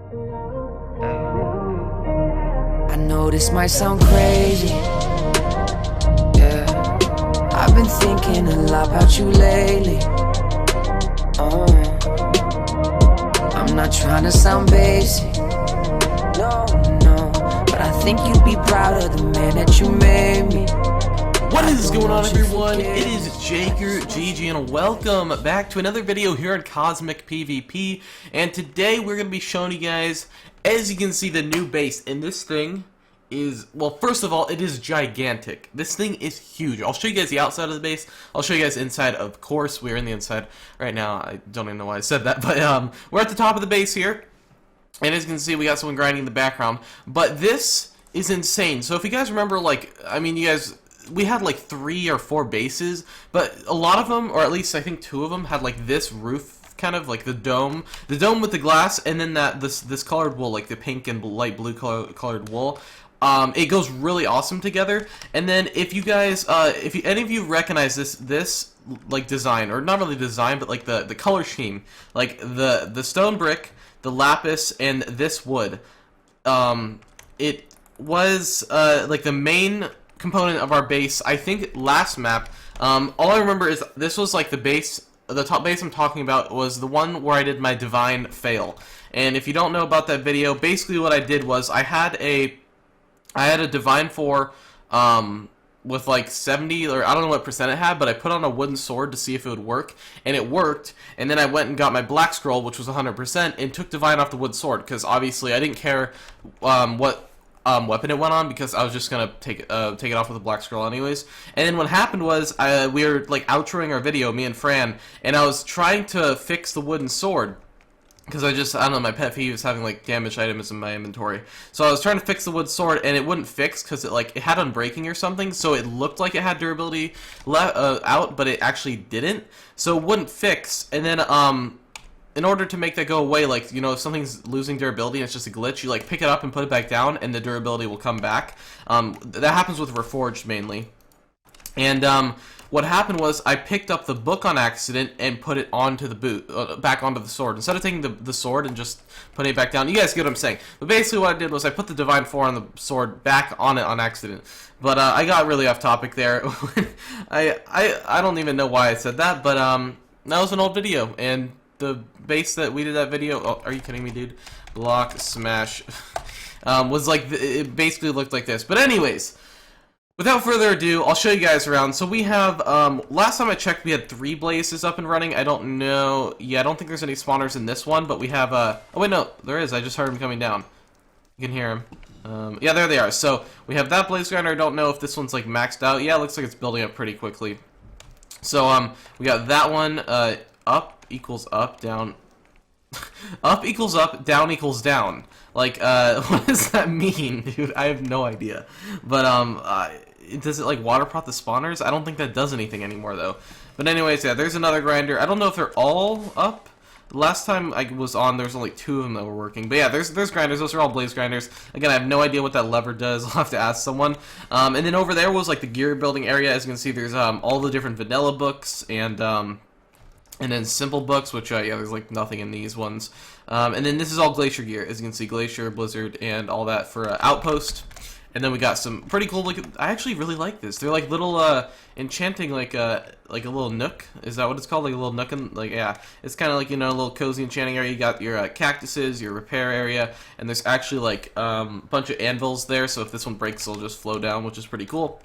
I know this might sound crazy, yeah. I've been thinking a lot about you lately. I'm not trying to sound basic, no, but I think you'd be proud of the man that you made me. What is going on, everyone? It is JakerGG and welcome back to another video here on CosmicPVP. And today we're going to be showing you guys, as you can see, the new base. And this thing is, well, first of all, it is gigantic. This thing is huge. I'll show you guys the outside of the base. I'll show you guys inside, of course. We're in the inside right now. I don't even know why I said that, but we're at the top of the base here. And as you can see, we got someone grinding in the background. But this is insane. So if you guys remember, like, I mean, you guys, we had like 3 or 4 bases, but a lot of them, or at least I think 2 of them, had like this roof, kind of like the dome with the glass, and then this colored wool, like the pink and light blue colored wool. It goes really awesome together. And then if you guys, if any of you recognize this like design, or not really design, but like the color scheme, like the stone brick, the lapis, and this wood, it was like the main component of our base. I think last map, all I remember is this was like the base, the top base I'm talking about was the one where I did my divine fail. And if you don't know about that video, basically what I did was I had a divine 4 with like 70, or I don't know what percent it had, but I put on a wooden sword to see if it would work, and it worked. And then I went and got my black scroll, which was 100%, and took divine off the wood sword, because obviously I didn't care what weapon it went on, because I was just gonna take it off with a black scroll anyways. And then what happened was we were like outroing our video, me and Fran, and I was trying to fix the wooden sword, because I don't know, my pet peeve is having like damaged items in my inventory. So I was trying to fix the wood sword, and it wouldn't fix because it had unbreaking or something. So it looked like it had durability out, but it actually didn't. So it wouldn't fix. And then in order to make that go away, like, you know, if something's losing durability and it's just a glitch, you like pick it up and put it back down, and the durability will come back. That happens with Reforged mainly. And what happened was I picked up the book on accident and put it onto the boot, back onto the sword. Instead of taking the sword and just putting it back down, you guys get what I'm saying. But basically what I did was I put the Divine 4 on the sword back on it on accident. But I got really off topic there. I don't even know why I said that, but that was an old video, and the base that we did that video, oh, are you kidding me, dude? Block smash was like, it basically looked like this. But anyways, without further ado, I'll show you guys around. So we have, last time I checked, we had 3 blazes up and running. I don't know, yeah, I don't think there's any spawners in this one, but we have, oh wait, no, there is. I just heard him coming down. You can hear him. Yeah, there they are. So we have that blaze grinder. I don't know if this one's like maxed out. Yeah, it looks like it's building up pretty quickly. So we got that one, up equals up, down up equals up, down equals down. Like, what does that mean, dude? I have no idea. But does it like water pot the spawners? I don't think that does anything anymore though. But anyways, yeah, there's another grinder. I don't know if they're all up. Last time I was on, there's only 2 of them that were working. But yeah, there's grinders. Those are all blaze grinders. Again, I have no idea what that lever does. I'll have to ask someone. And then over there was like the gear building area. As you can see, there's all the different vanilla books and then simple books, which, yeah, there's like nothing in these ones. And then this is all Glacier gear. As you can see, Glacier, Blizzard, and all that for Outpost. And then we got some pretty cool, like, I actually really like this. They're like little, enchanting, like a little nook. Is that what it's called? Like a little nook, and, like, yeah. It's kind of like, you know, a little cozy enchanting area. You got your cactuses, your repair area, and there's actually, like, a bunch of anvils there, so if this one breaks, it'll just flow down, which is pretty cool.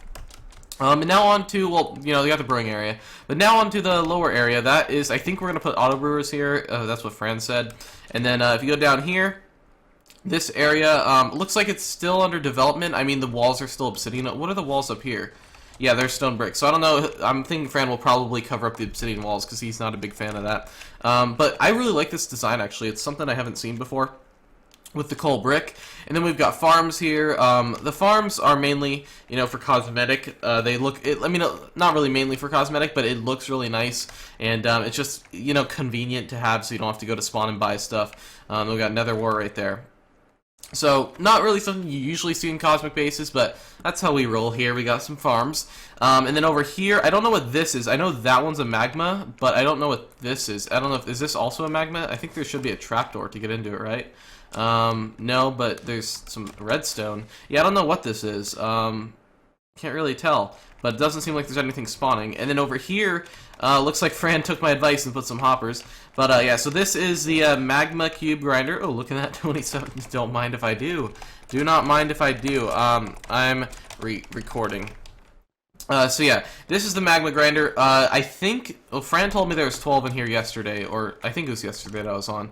And now on to, well, you know, you got the brewing area. But now on to the lower area. That is, I think we're going to put auto brewers here. That's what Fran said. And then if you go down here, this area looks like it's still under development. I mean, the walls are still obsidian. What are the walls up here? Yeah, they're stone brick. So I don't know. I'm thinking Fran will probably cover up the obsidian walls because he's not a big fan of that. But I really like this design, actually. It's something I haven't seen before, with the coal brick. And then we've got farms here. The farms are mainly, you know, for cosmetic. They look, I mean, not really mainly for cosmetic, but it looks really nice, and it's just, you know, convenient to have, so you don't have to go to spawn and buy stuff. We've got Nether War right there. So, not really something you usually see in Cosmic bases, but that's how we roll here. We got some farms. And then over here, I don't know what this is. I know that one's a Magma, but I don't know what this is. I don't know if, is this also a Magma? I think there should be a trapdoor to get into it, right? No, but there's some redstone. Yeah, I don't know what this is. Can't really tell. But it doesn't seem like there's anything spawning. And then over here, looks like Fran took my advice and put some hoppers. But yeah, so this is the Magma cube grinder. Oh, look at that, 27. Don't mind if I do. Do not mind if I do. I'm recording. So yeah, this is the Magma grinder. I think, well, Fran told me there was 12 in here yesterday, or I think it was yesterday that I was on.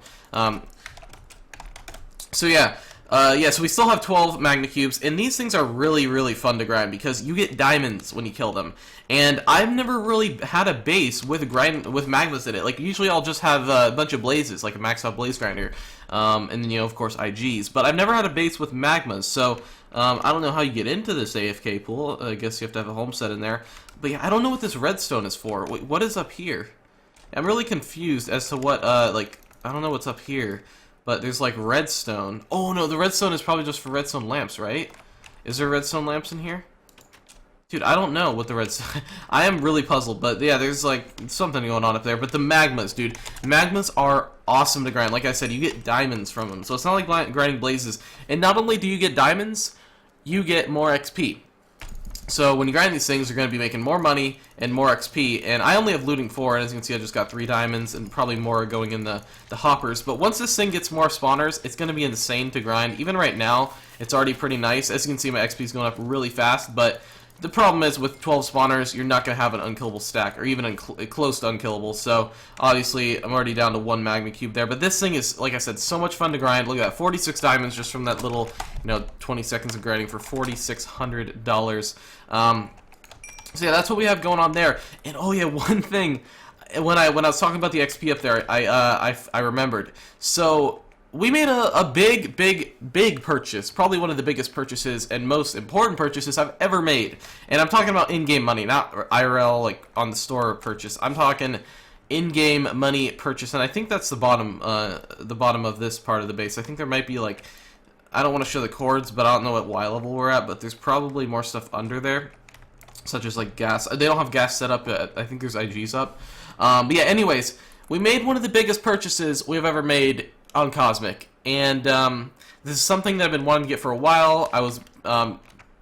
So yeah. Yeah, so we still have 12 Magma Cubes, and these things are really, really fun to grind because you get diamonds when you kill them. And I've never really had a base with Magmas in it. Like, usually I'll just have a bunch of blazes, like a maxed out blaze grinder, and then, you know, of course, IGs. But I've never had a base with Magmas, so I don't know how you get into this AFK pool. I guess you have to have a homestead in there. But yeah, I don't know what this redstone is for. Wait, what is up here? I'm really confused as to what, like, I don't know what's up here. But there's like redstone. Oh no, the redstone is probably just for redstone lamps, right? Is there redstone lamps in here? Dude, I don't know what the redstone... I am really puzzled, but yeah, there's like something going on up there. But the magmas, dude. Magmas are awesome to grind. Like I said, you get diamonds from them. So it's not like grinding blazes. And not only do you get diamonds, you get more XP. So when you grind these things, you're going to be making more money and more XP. And I only have looting 4, and as you can see, I just got 3 diamonds and probably more going in the hoppers. But once this thing gets more spawners, it's going to be insane to grind. Even right now, it's already pretty nice. As you can see, my XP is going up really fast. But the problem is with 12 spawners, you're not going to have an unkillable stack, or even close to unkillable. So obviously, I'm already down to 1 magma cube there. But this thing is, like I said, so much fun to grind. Look at that, 46 diamonds just from that little, 20 seconds of grinding for $4,600. So yeah, that's what we have going on there. And oh yeah, one thing, when I was talking about the XP up there, I remembered. So we made a big purchase, probably one of the biggest purchases and most important purchases I've ever made. And I'm talking about in-game money, not IRL, like on the store purchase. I'm talking in-game money purchase, and I think that's the bottom of this part of the base. I think there might be like, I don't want to show the chords, but I don't know what Y level we're at, but there's probably more stuff under there, such as like gas. They don't have gas set up yet. I think there's IGs up. But yeah, anyways, we made one of the biggest purchases we've ever made on Cosmic, and this is something that I've been wanting to get for a while. I was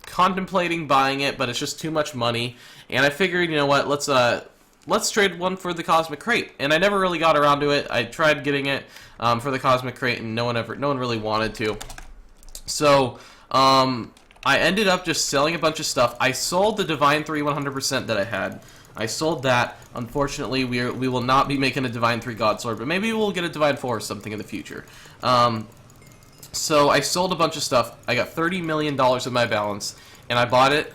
contemplating buying it, but it's just too much money, and I figured, you know what, let's trade one for the Cosmic Crate. And I never really got around to it. I tried getting it for the Cosmic Crate, and no one really wanted to. So I ended up just selling a bunch of stuff. I sold the Divine 3 100% that I had. I sold that. Unfortunately, we will not be making a Divine 3 God Sword, but maybe we'll get a Divine 4 or something in the future. So I sold a bunch of stuff. I got $30 million in my balance, and I bought it.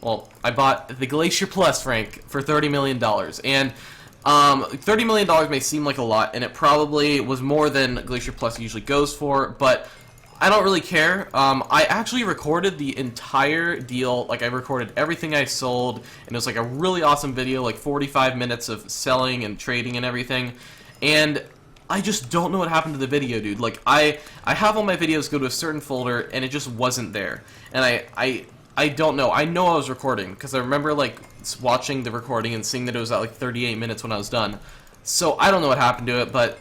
Well, I bought the Glacier Plus rank for $30 million. And $30 million may seem like a lot, and it probably was more than Glacier Plus usually goes for, but I don't really care. I actually recorded the entire deal. Like, I recorded everything I sold, and it was like a really awesome video, like 45 minutes of selling and trading and everything. And I just don't know what happened to the video, dude. Like, I have all my videos go to a certain folder, and it just wasn't there. And I don't know. I know I was recording, because I remember, like, watching the recording and seeing that it was at, like, 38 minutes when I was done. So, I don't know what happened to it, but,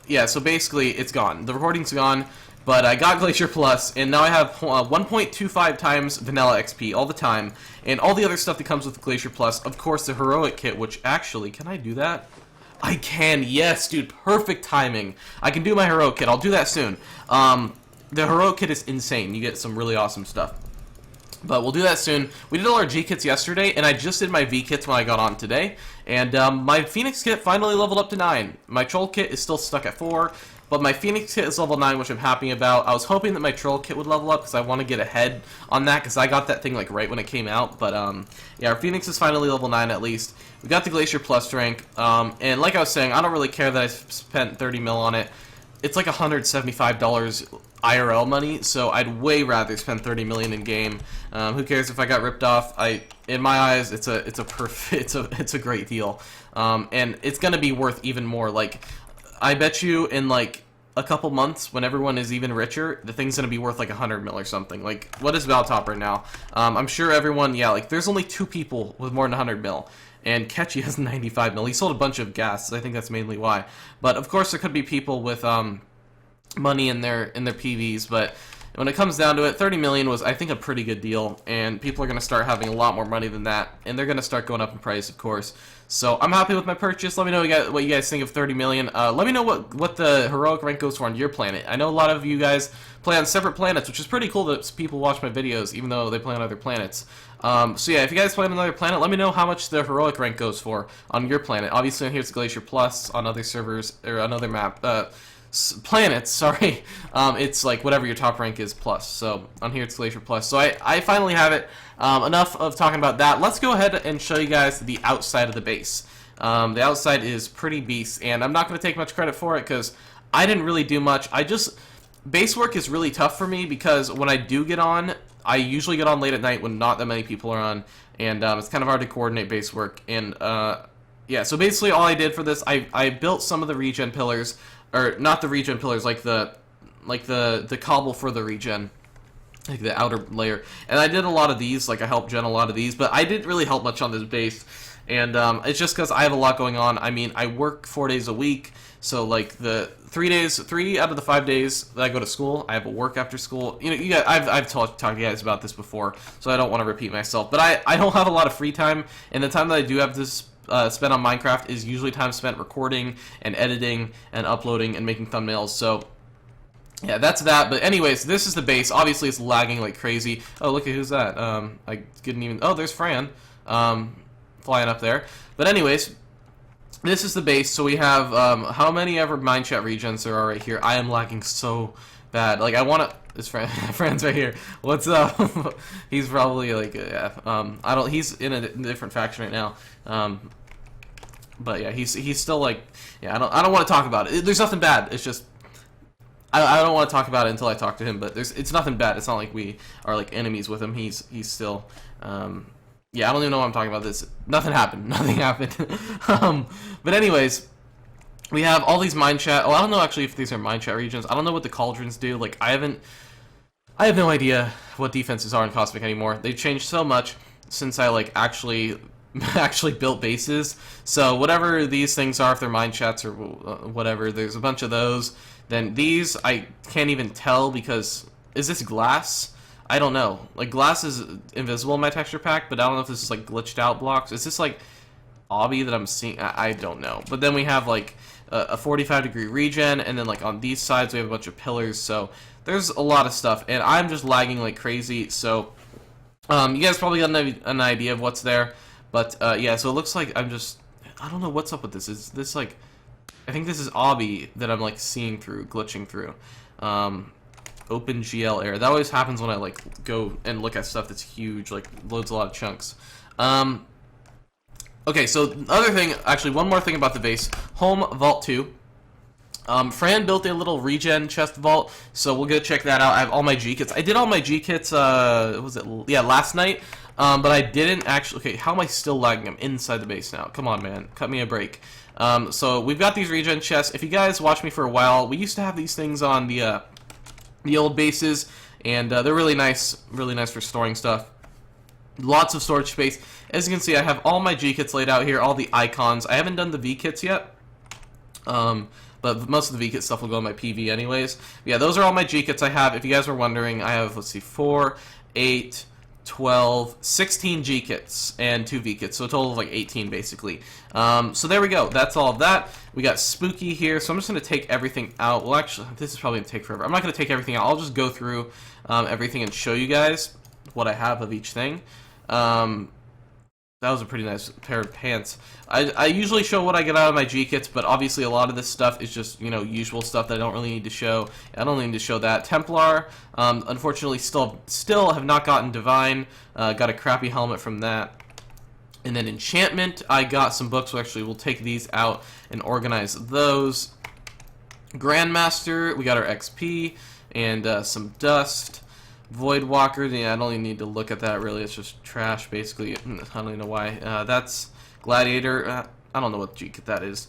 yeah, so basically, it's gone. The recording's gone, but I got Glacier Plus, and now I have 1.25 times vanilla XP all the time, and all the other stuff that comes with Glacier Plus. Of course, the Heroic Kit, which actually, can I do that? I can, yes, dude, perfect timing. I can do my Heroic Kit. I'll do that soon. The Heroic Kit is insane. You get some really awesome stuff. But we'll do that soon. We did all our G-Kits yesterday, and I just did my V-Kits when I got on today. And my Phoenix Kit finally leveled up to 9. My Troll Kit is still stuck at 4, but my Phoenix Kit is level 9, which I'm happy about. I was hoping that my Troll Kit would level up, because I want to get ahead on that, because I got that thing like right when it came out. But yeah, our Phoenix is finally level 9 at least. We got the Glacier Plus rank, and like I was saying, I don't really care that I spent 30 mil on it. It's like $175 IRL money, so I'd way rather spend 30 million in game. Who cares if I got ripped off? In my eyes, it's a great deal, and it's gonna be worth even more. Like, I bet you in like a couple months, when everyone is even richer, the thing's gonna be worth like 100 mil or something. Like, what is Valtop right now? I'm sure everyone, yeah, like there's only 2 people with more than 100 mil. And Ketchy has 95 mil. He sold a bunch of gas, so I think that's mainly why. But of course there could be people with money in their PVs, but when it comes down to it, 30 million was, I think, a pretty good deal, and people are going to start having a lot more money than that, and they're going to start going up in price, of course. So I'm happy with my purchase. Let me know what you guys think of 30 million. Let me know what the heroic rank goes for on your planet. I know a lot of you guys play on separate planets, which is pretty cool that people watch my videos, even though they play on other planets. So yeah, if you guys play on another planet, let me know how much the heroic rank goes for on your planet. Obviously, on here's Glacier Plus. On other servers, or another map, planets, sorry, it's like whatever your top rank is plus. So on here it's Glacier Plus. So I finally have it. Enough of talking about that. Let's go ahead and show you guys the outside of the base. The outside is pretty beast, and I'm not going to take much credit for it because I didn't really do much. Base work is really tough for me because when I do get on, I usually get on late at night when not that many people are on, and it's kind of hard to coordinate base work. And yeah, so basically all I did for this, I built some of the regen pillars, or not the regen pillars, like the cobble for the regen, like the outer layer. And I did a lot of these, like I helped gen a lot of these, but I didn't really help much on this base. And it's just because I have a lot going on. I mean, I work 4 days a week, so like the 3 out of the 5 days that I go to school, I have a work after school. You know, I've talked to you guys about this before, so I don't want to repeat myself. But I don't have a lot of free time, and the time that I do have this spent on Minecraft is usually time spent recording and editing and uploading and making thumbnails. So yeah, that's that. But anyways, this is the base. Obviously it's lagging like crazy. Oh, look at who's that. I didn't even, oh, there's Fran flying up there. But anyways, this is the base. So we have how many ever mine chat regions there are right here. I am lagging so bad. Like, I want to, this Fran's right here. What's up? He's probably like, yeah, he's in a different faction right now. But yeah, he's still like, yeah, I don't want to talk about it. There's nothing bad. It's just I don't want to talk about it until I talk to him. But it's nothing bad. It's not like we are like enemies with him. He's still yeah, I don't even know what I'm talking about. This nothing happened. Nothing happened. But anyways, we have all these mine chat. Oh, I don't know actually if these are mine chat regions. I don't know what the cauldrons do. Like I have no idea what defenses are in Cosmic anymore. They've changed so much since I like actually built bases. So whatever these things are, if they're mine chats or whatever, there's a bunch of those. Then these I can't even tell because is this glass? I don't know. Like glass is invisible in my texture pack, but I don't know if this is like glitched out blocks. Is this like obby that I'm seeing? I don't know. But then we have like a 45-degree regen, and then like on these sides we have a bunch of pillars. So there's a lot of stuff, and I'm just lagging like crazy. So you guys probably got an idea of what's there. But yeah, so it looks like I don't know what's up with this. Is this like, I think this is obby that I'm like seeing through, glitching through. Open GL error. That always happens when I like go and look at stuff that's huge, like loads a lot of chunks. Okay, so the other thing, actually one more thing about the base. Home Vault 2. Fran built a little regen chest vault, so we'll go check that out. I have all my gkits. I did all my gkits, last night. But I didn't actually, okay, how am I still lagging? I'm inside the base now. Come on, man. Cut me a break. So we've got these regen chests. If you guys watch me for a while, we used to have these things on the old bases, and they're really nice for storing stuff. Lots of storage space. As you can see, I have all my G-kits laid out here, all the icons. I haven't done the V-kits yet, but most of the V-kit stuff will go in my PV anyways. Yeah, those are all my G-kits I have. If you guys were wondering, I have, let's see, 4, 8, 12, 16 G-kits and 2 V-kits, so a total of like 18 basically. So there we go. That's all of that. We got Spooky here, so I'm just going to take everything out. Well, actually, this is probably going to take forever. I'm not going to take everything out. I'll just go through everything and show you guys what I have of each thing. That was a pretty nice pair of pants. I usually show what I get out of my G-kits, but obviously a lot of this stuff is just, you know, usual stuff that I don't really need to show. I don't need to show that. Templar, unfortunately, still have not gotten Divine. Got a crappy helmet from that. And then Enchantment, I got some books. So actually, we'll take these out and organize those. Grandmaster, we got our XP and some dust. Voidwalker, yeah, I don't even need to look at that really. It's just trash, basically. I don't even know why. That's Gladiator. I don't know what gkit that is.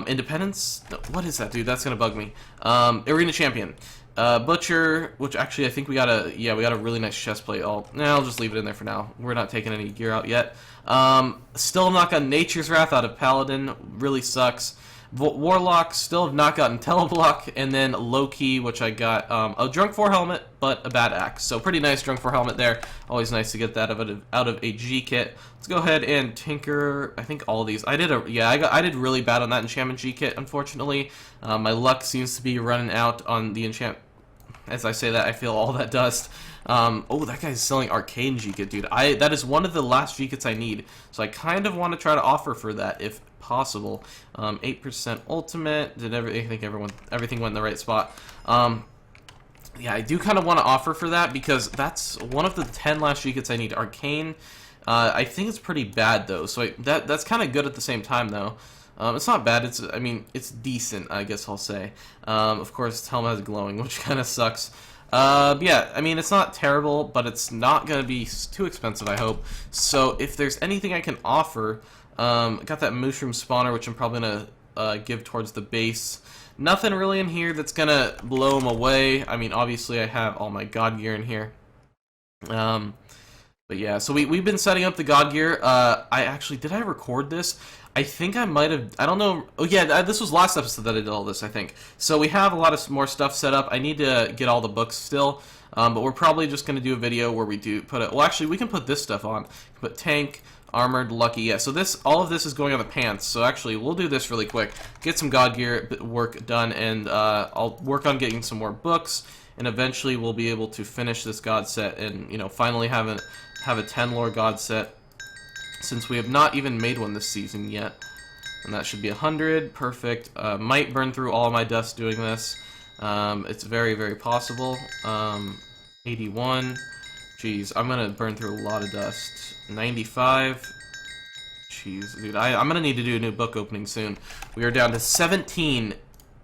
Independence? No, what is that, dude? That's gonna bug me. Arena Champion. Butcher, which actually I think we got a really nice chest plate. I'll just leave it in there for now. We're not taking any gear out yet. Still not got Nature's Wrath out of Paladin. Really sucks. Warlock, still have not gotten Teleblock, and then Low-Key, which I got a Drunk 4 helmet, but a bad axe. So pretty nice Drunk 4 helmet there. Always nice to get that out of a G-Kit. Let's go ahead and tinker, I think all of these. I did really bad on that enchantment G-Kit, unfortunately. My luck seems to be running out on the enchant. As I say that, I feel all that dust. Oh, that guy's selling Arcane G-Kit, dude. That is one of the last G-Kits I need. So I kind of want to try to offer for that, if possible. 8% ultimate. I think everything went in the right spot. Yeah, I do kind of want to offer for that because that's one of the 10 last G-Kits I need. Arcane. I think it's pretty bad though. So that's kind of good at the same time though. It's not bad. It's decent, I guess I'll say. Of course, helmet has glowing, which kind of sucks. Yeah, I mean, it's not terrible, but it's not going to be too expensive, I hope. So if there's anything I can offer, I got that mushroom spawner, which I'm probably going to give towards the base. Nothing really in here that's going to blow them away. I mean, obviously, I have all my god gear in here. But yeah, so we've been setting up the god gear. Did I record this? I think I might have, I don't know. Oh yeah, this was last episode that I did all this, I think. So we have a lot of more stuff set up. I need to get all the books still, but we're probably just going to do a video where we do put it, well actually we can put this stuff on. Put tank, armored, lucky, yeah. So all of this is going on the pants. So actually we'll do this really quick. Get some god gear work done, and I'll work on getting some more books, and eventually we'll be able to finish this god set and, you know, finally have a 10 lore god set, since we have not even made one this season yet. And that should be 100. Perfect. Might burn through all of my dust doing this. It's very, very possible. 81. Jeez, I'm gonna burn through a lot of dust. 95. Jeez, dude, I'm gonna need to do a new book opening soon. We are down to 17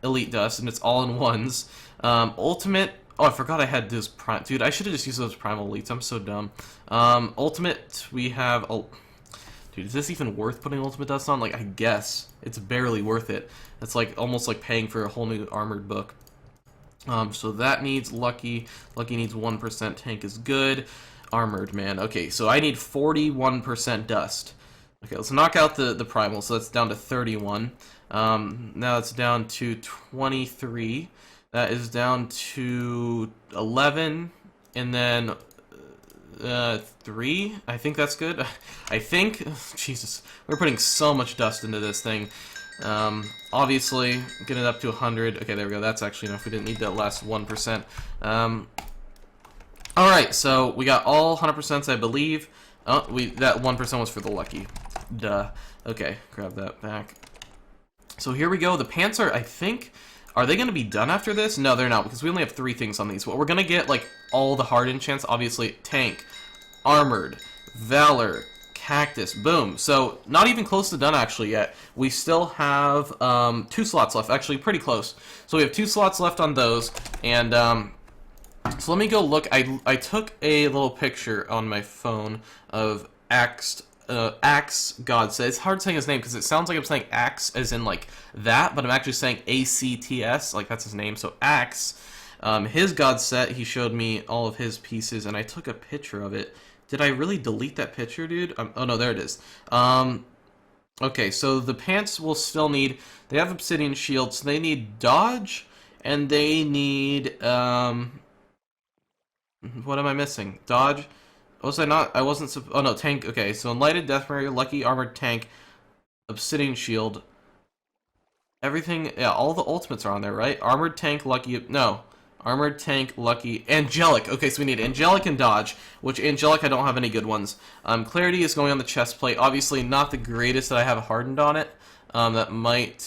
elite dust, and it's all in ones. Ultimate. Oh, I forgot I had those prime. Dude, I should have just used those primal elites. I'm so dumb. Ultimate, we have. Oh, dude, is this even worth putting ultimate dust on? Like, I guess it's barely worth it. It's like almost like paying for a whole new armored book. So that needs lucky. Lucky needs 1%. Tank is good. Armored, man. Okay, so I need 41% dust. Okay, let's knock out the primal. So that's down to 31. Now it's down to 23. That is down to 11, and then 3. I think that's good. I think. Jesus, we're putting so much dust into this thing. Obviously, get it up to 100. Okay, there we go. That's actually enough. We didn't need that last 1%. All right, so we got all 100%, I believe. Oh, that 1% was for the lucky. Duh. Okay, grab that back. So here we go. The pants are, I think. Are they going to be done after this? No, they're not, because we only have 3 things on these. But we're going to get, like, all the hard enchants. Obviously, tank, armored, valor, cactus, boom. So, not even close to done, actually, yet. We still have 2 slots left. Actually, pretty close. So, we have 2 slots left on those. And, so let me go look. I took a little picture on my phone of Axe God says. It's hard saying his name because it sounds like I'm saying Axe as in like that, but I'm actually saying ACTS, like that's his name. So Axe, his God set, he showed me all of his pieces, and I took a picture of it. Did I really delete that picture, dude? Oh no, there it is. Okay, so the pants will still need. They have obsidian shields. So they need dodge, and they need. What am I missing? Dodge. Was I not? I wasn't. Oh no, tank. Okay, so enlightened death barrier, lucky armored tank, obsidian shield. Everything. Yeah, all the ultimates are on there, right? Armored tank, lucky. No, armored tank, lucky, angelic. Okay, so we need angelic and dodge. Which angelic I don't have any good ones. Clarity is going on the chest plate. Obviously not the greatest that I have hardened on it. That might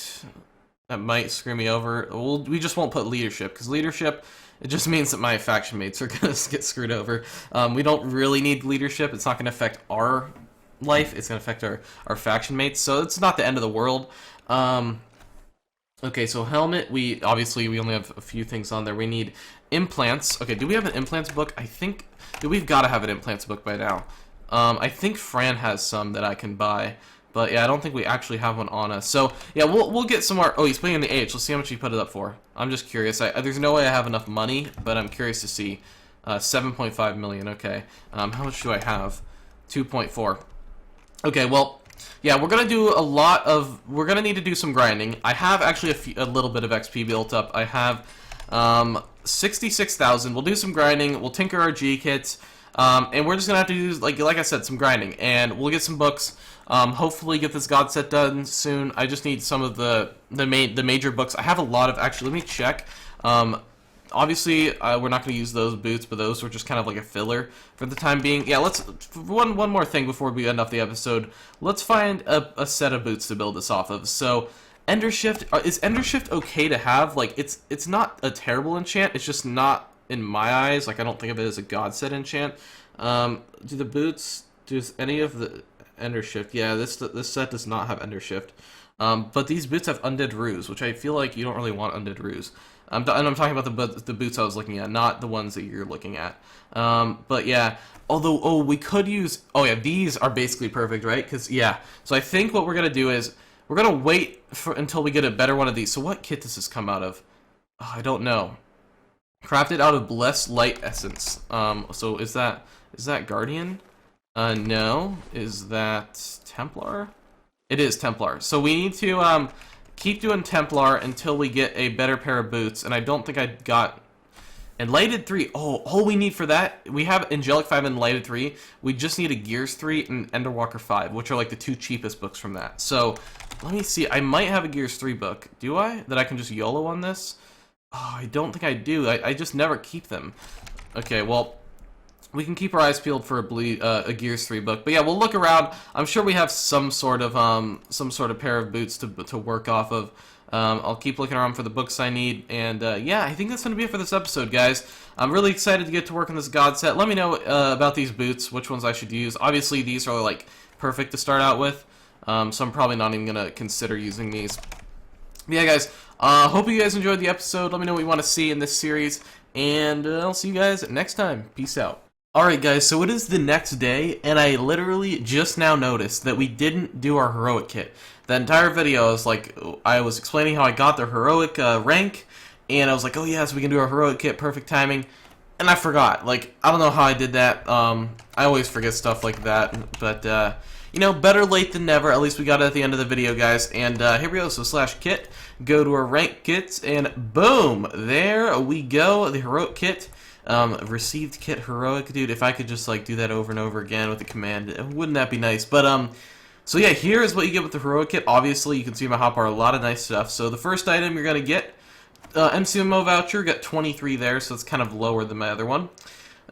screw me over. We just won't put leadership because leadership. It just means that my faction mates are going to get screwed over. We don't really need leadership. It's not going to affect our life. It's going to affect our faction mates. So it's not the end of the world. Okay, so helmet. We only have a few things on there. We need implants. Okay, do we have an implants book? I think we've got to have an implants book by now. I think Fran has some that I can buy. But yeah, I don't think we actually have one on us. So yeah, we'll get some more. Oh, he's playing in the H. Let's see how much he put it up for. I'm just curious. There's no way I have enough money, but I'm curious to see. 7.5 million. Okay. How much do I have? 2.4. Okay. Well, yeah, we're gonna do a lot of. We're gonna need to do some grinding. I have actually a little bit of XP built up. I have 66,000. We'll do some grinding. We'll tinker our gkits. And we're just gonna have to do, like I said, some grinding, and we'll get some books. Hopefully get this god set done soon. I just need some of the major books. I have a lot of, actually, let me check. Obviously, we're not going to use those boots, but those were just kind of like a filler for the time being. Yeah, let's, one more thing before we end off the episode. Let's find a set of boots to build this off of. So, Ender Shift, is Ender Shift okay to have? Like, it's not a terrible enchant, it's just not, in my eyes, like, I don't think of it as a god set enchant. Do the boots, does any of the Ender Shift? Yeah, this set does not have Ender Shift. But these boots have Undead Ruse, which I feel like you don't really want Undead Ruse. And I'm talking about the boots I was looking at, not the ones that you're looking at. But yeah, although, oh, we could use, oh yeah, these are basically perfect, right? Because, yeah, so I think what we're going to do is, we're going to wait until we get a better one of these. So what kit does this come out of? Oh, I don't know. Crafted out of Blessed Light Essence. So is that Guardian? No. Is that Templar? It is Templar. So we need to keep doing Templar until we get a better pair of boots. And I don't think I got Enlighted 3. Oh, all we need for that, we have Angelic 5 and Enlighted 3. We just need a Gears 3 and Enderwalker 5, which are like the two cheapest books from that. So let me see. I might have a Gears 3 book. Do I? That I can just YOLO on this? Oh, I don't think I do. I just never keep them. Okay, well, we can keep our eyes peeled for a Gears 3 book. But yeah, we'll look around. I'm sure we have some sort of pair of boots to work off of. I'll keep looking around for the books I need. And yeah, I think that's going to be it for this episode, guys. I'm really excited to get to work on this god set. Let me know about these boots, which ones I should use. Obviously, these are like perfect to start out with. So I'm probably not even going to consider using these. But yeah, guys, hope you guys enjoyed the episode. Let me know what you want to see in this series, and I'll see you guys next time. Peace out. Alright, guys, so it is the next day, and I literally just now noticed that we didn't do our heroic kit. The entire video, I was explaining how I got the heroic rank, and I was like, oh yeah, so we can do our heroic kit, perfect timing, and I forgot. Like, I don't know how I did that. I always forget stuff like that, but you know, better late than never. At least we got it at the end of the video, guys. And here we go. So /kit, go to our rank kits, and boom, there we go. The heroic kit, received kit heroic, dude. If I could just like do that over and over again with the command, wouldn't that be nice? But so yeah, here is what you get with the heroic kit. Obviously, you can see in my hotbar a lot of nice stuff. So the first item you're gonna get, MCMO voucher, got 23 there, so it's kind of lower than my other one.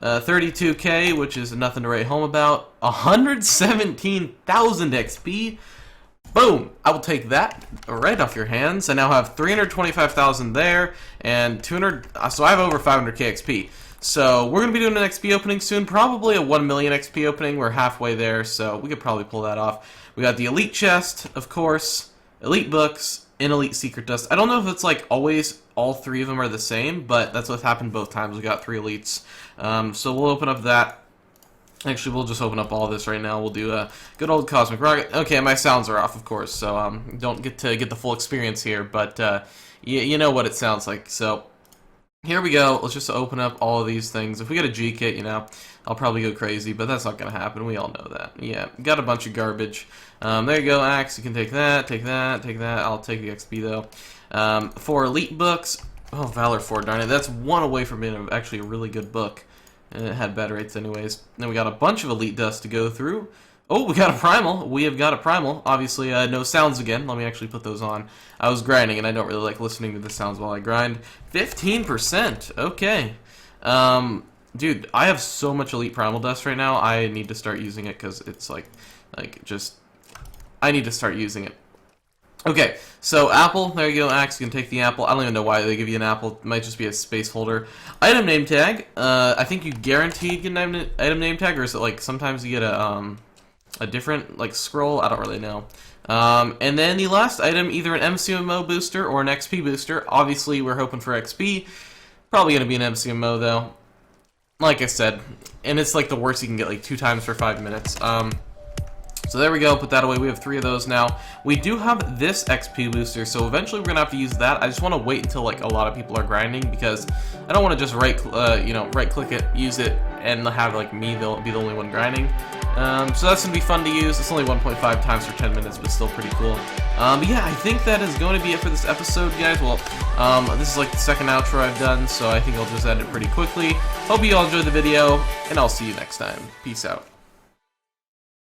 32k, which is nothing to write home about. 117,000 XP. Boom! I will take that right off your hands. I now have 325,000 there, and 200. So I have over 500k XP. So we're gonna be doing an XP opening soon, probably a 1 million XP opening. We're halfway there, so we could probably pull that off. We got the elite chest, of course, elite books, and elite secret dust. I don't know if it's like always all three of them are the same, but that's what's happened both times. We got 3 elites. So we'll open up that. Actually, we'll just open up all this right now. We'll do a good old cosmic rocket. Okay, my sounds are off, of course, so don't get to get the full experience here, but you know what it sounds like. So here we go. Let's just open up all of these things. If we get a G kit, you know, I'll probably go crazy, but that's not going to happen. We all know that. Yeah, got a bunch of garbage. There you go, Axe. You can take that, take that, take that. I'll take the XP, though. 4 elite books. Oh, Valor 4, darn it. That's one away from being actually a really good book. And it had better rates anyways. Then we got a bunch of elite dust to go through. Oh, we got a primal. We have got a primal. Obviously, no sounds again. Let me actually put those on. I was grinding, and I don't really like listening to the sounds while I grind. 15%. Okay. Dude, I have so much elite primal dust right now. I need to start using it because it's just... I need to start using it. Okay, so apple, there you go, Axe, you can take the apple. I don't even know why they give you an apple. It might just be a space holder. Item name tag, I think you guaranteed get an item name tag, or is it like sometimes you get a different like scroll? I don't really know. And then the last item, either an MCMO booster or an XP booster. Obviously, we're hoping for XP. Probably going to be an MCMO though. Like I said, and it's like the worst you can get, like 2 times for 5 minutes. So there we go, put that away. We have 3 of those now. We do have this XP booster, so eventually we're gonna have to use that. I just want to wait until like a lot of people are grinding, because I don't want to just right click it, use it, and have like me be the only one grinding. So that's gonna be fun to use. It's only 1.5 times for 10 minutes, but still pretty cool. But yeah, I think that is going to be it for this episode, guys. Well, this is like the second outro I've done, so I think I'll just end it pretty quickly. Hope you all enjoyed the video, and I'll see you next time. Peace out.